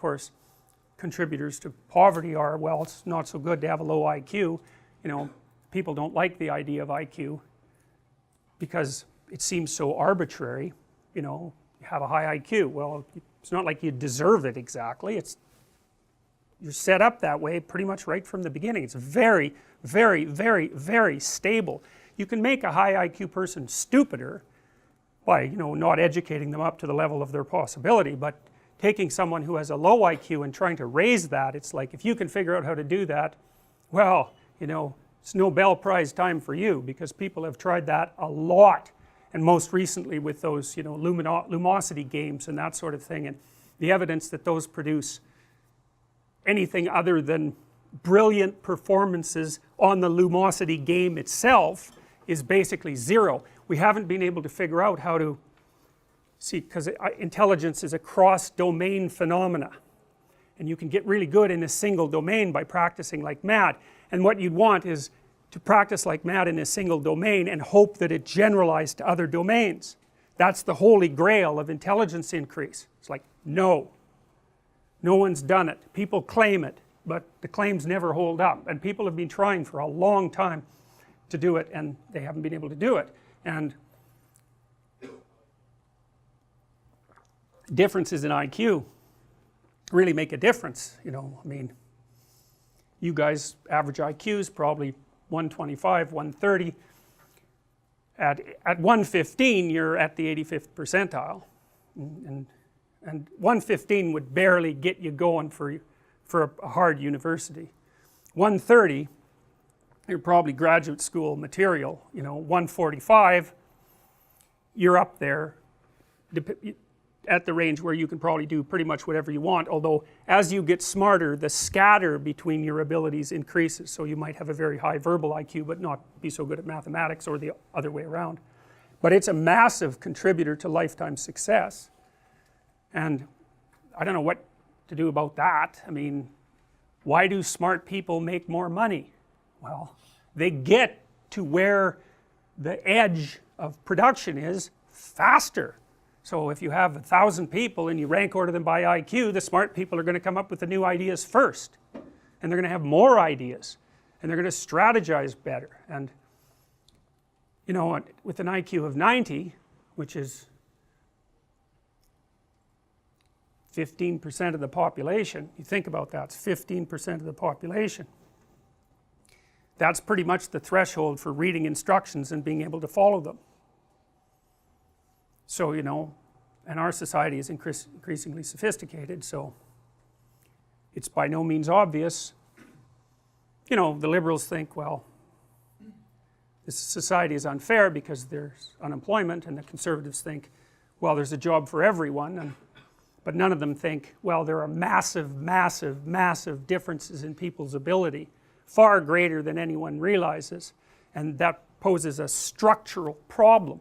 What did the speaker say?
course, contributors to poverty are, well, it's not so good to have a low IQ. You know, people don't like the idea of IQ because it seems so arbitrary. You know, you have a high IQ, well, it's not like you deserve it exactly. You're set up that way pretty much right from the beginning. It's very, very, very, very stable. You can make a high IQ person stupider by, you know, not educating them up to the level of their possibility, but taking someone who has a low IQ and trying to raise that, it's like, if you can figure out how to do that, well, you know, it's Nobel Prize time for you, because people have tried that a lot, and most recently with those, you know, Lumosity games and that sort of thing, and the evidence that those produce anything other than brilliant performances on the Lumosity game itself is basically zero. We haven't been able to figure out how to see, because intelligence is a cross-domain phenomena, and you can get really good in a single domain by practicing like mad, and what you'd want is to practice like mad in a single domain and hope that it generalized to other domains. That's the holy grail of intelligence increase. It's like, no one's done it. People claim it, but the claims never hold up, and people have been trying for a long time to do it, and they haven't been able to do it. And differences in IQ really make a difference. You know, I mean, you guys, average IQ is probably 125, 130. At 115 you're at the 85th percentile, and 115 would barely get you going for a hard university. 130 you're probably graduate school material. You know, 145 you're up there at the range where you can probably do pretty much whatever you want, although as you get smarter the scatter between your abilities increases, so you might have a very high verbal IQ but not be so good at mathematics, or the other way around. But it's a massive contributor to lifetime success, and I don't know what to do about that. I mean, why do smart people make more money? Well, they get to where the edge of production is faster. So if you have 1,000 people and you rank order them by IQ, the smart people are going to come up with the new ideas first, and they're going to have more ideas, and they're going to strategize better. And you know, with an IQ of 90, which is 15% of the population, you think about that, it's 15% of the population. That's pretty much the threshold for reading instructions and being able to follow them. So, you know, and our society is increasingly sophisticated, so it's by no means obvious. You know, the liberals think, well, this society is unfair because there's unemployment, and the conservatives think, well, there's a job for everyone, but none of them think, well, there are massive, massive, massive differences in people's ability, far greater than anyone realizes, and that poses a structural problem